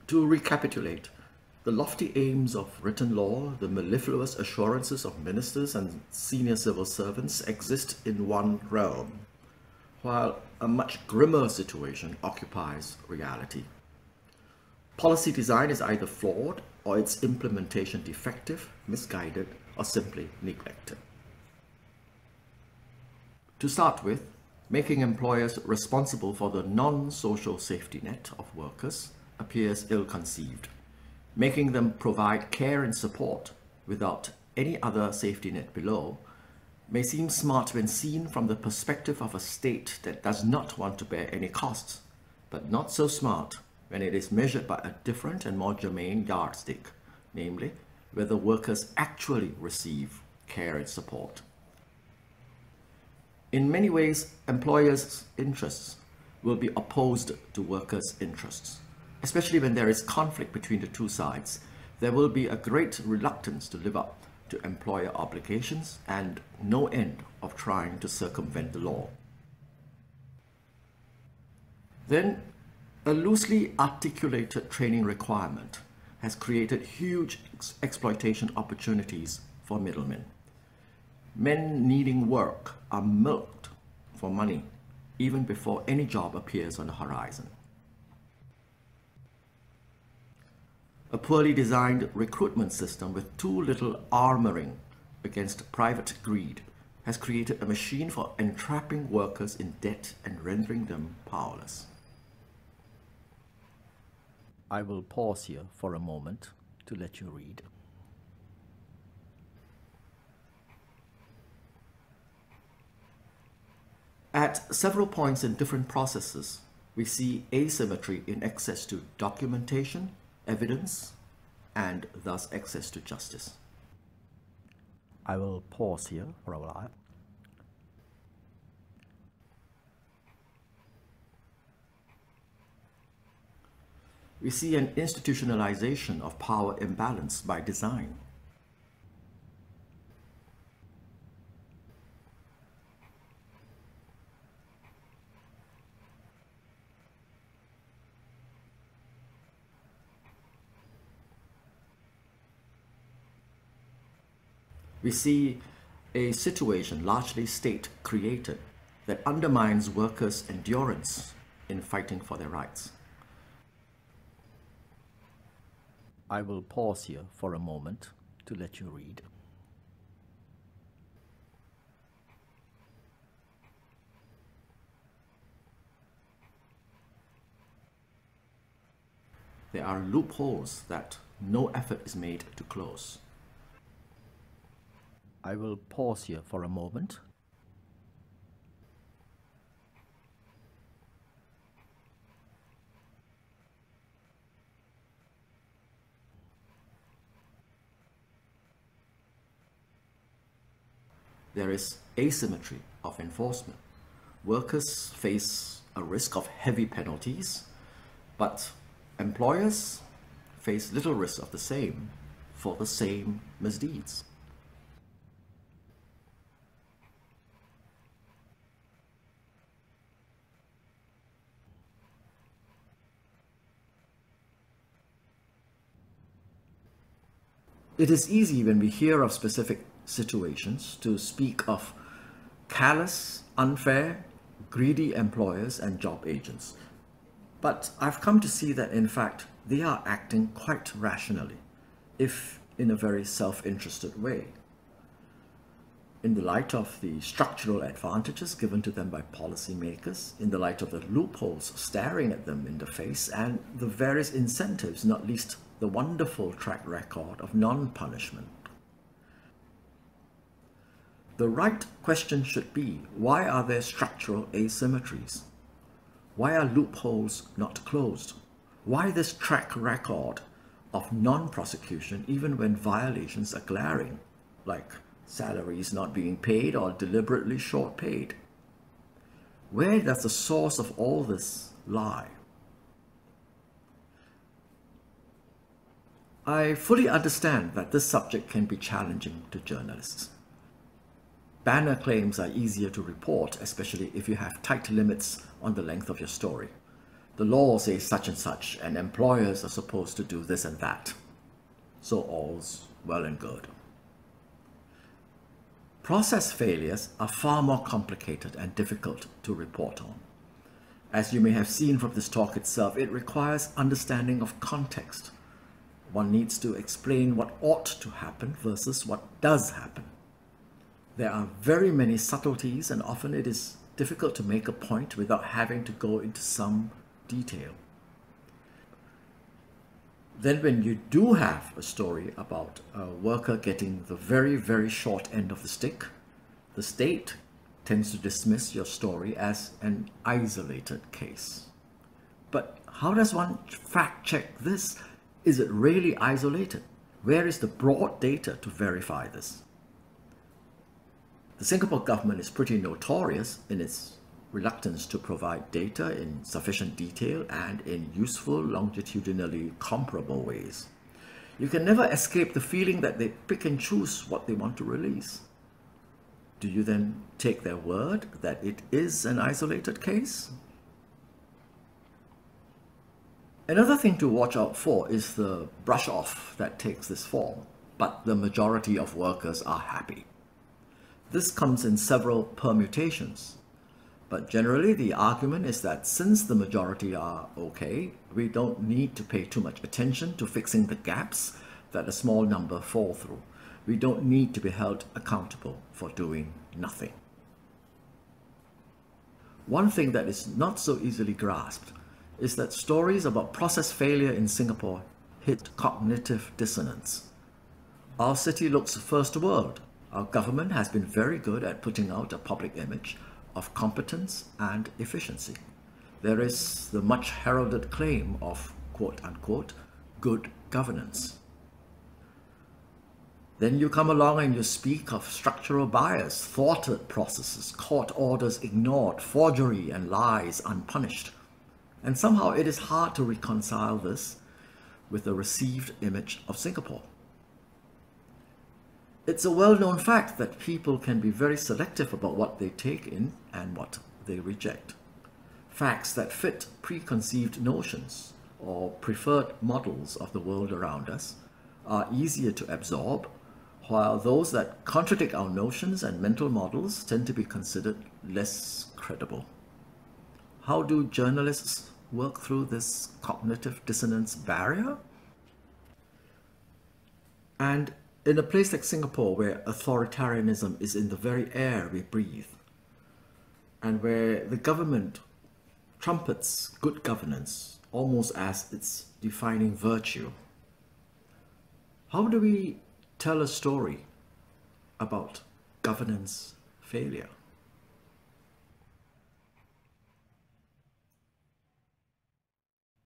To recapitulate, the lofty aims of written law, the mellifluous assurances of ministers and senior civil servants exist in one realm, while a much grimmer situation occupies reality. Policy design is either flawed or its implementation defective, misguided, or simply neglected. To start with, making employers responsible for the non-social safety net of workers appears ill-conceived. Making them provide care and support without any other safety net below may seem smart when seen from the perspective of a state that does not want to bear any costs, but not so smart when it is measured by a different and more germane yardstick, namely, whether workers actually receive care and support. In many ways, employers' interests will be opposed to workers' interests. Especially when there is conflict between the two sides, there will be a great reluctance to live up to employer obligations and no end of trying to circumvent the law. Then, a loosely articulated training requirement has created huge exploitation opportunities for middlemen. Men needing work are milked for money even before any job appears on the horizon. A poorly designed recruitment system with too little armoring against private greed has created a machine for entrapping workers in debt and rendering them powerless. I will pause here for a moment to let you read. At several points in different processes, we see asymmetry in access to documentation, evidence, and thus access to justice. I will pause here for a while. We see an institutionalization of power imbalance by design. We see a situation largely state-created that undermines workers' endurance in fighting for their rights. I will pause here for a moment to let you read. There are loopholes that no effort is made to close. I will pause here for a moment. There is asymmetry of enforcement. Workers face a risk of heavy penalties, but employers face little risk of the same for the same misdeeds. It is easy when we hear of specific situations to speak of callous, unfair, greedy employers and job agents. But I've come to see that in fact they are acting quite rationally, if in a very self-interested way. In the light of the structural advantages given to them by policymakers, in the light of the loopholes staring at them in the face, and the various incentives, not least the wonderful track record of non-punishment. The right question should be, why are there structural asymmetries? Why are loopholes not closed? Why this track record of non-prosecution even when violations are glaring, like salaries not being paid or deliberately short paid? Where does the source of all this lie? I fully understand that this subject can be challenging to journalists. Banner claims are easier to report, especially if you have tight limits on the length of your story. the law says such and such, and employers are supposed to do this and that. So all's well and good. Process failures are far more complicated and difficult to report on. As you may have seen from this talk itself, it requires understanding of context. One needs to explain what ought to happen versus what does happen. There are very many subtleties, and often it is difficult to make a point without having to go into some detail. Then when you do have a story about a worker getting the very, very short end of the stick, the state tends to dismiss your story as an isolated case. But how does one fact check this? Is it really isolated? Where is the broad data to verify this? The Singapore government is pretty notorious in its reluctance to provide data in sufficient detail and in useful, longitudinally comparable ways. You can never escape the feeling that they pick and choose what they want to release. Do you then take their word that it is an isolated case? Another thing to watch out for is the brush-off that takes this form, but the majority of workers are happy. This comes in several permutations. But generally, the argument is that since the majority are okay, we don't need to pay too much attention to fixing the gaps that a small number fall through. We don't need to be held accountable for doing nothing. One thing that is not so easily grasped is that stories about process failure in Singapore hit cognitive dissonance. Our city looks first world. Our government has been very good at putting out a public image of competence and efficiency. There is the much heralded claim of quote-unquote good governance. Then you come along and you speak of structural bias, thwarted processes, court orders ignored, forgery and lies unpunished. And somehow it is hard to reconcile this with the received image of Singapore. It's a well-known fact that people can be very selective about what they take in and what they reject. Facts that fit preconceived notions or preferred models of the world around us are easier to absorb, while those that contradict our notions and mental models tend to be considered less credible. How do journalists work through this cognitive dissonance barrier? And in a place like Singapore, where authoritarianism is in the very air we breathe, and where the government trumpets good governance almost as its defining virtue, how do we tell a story about governance failure?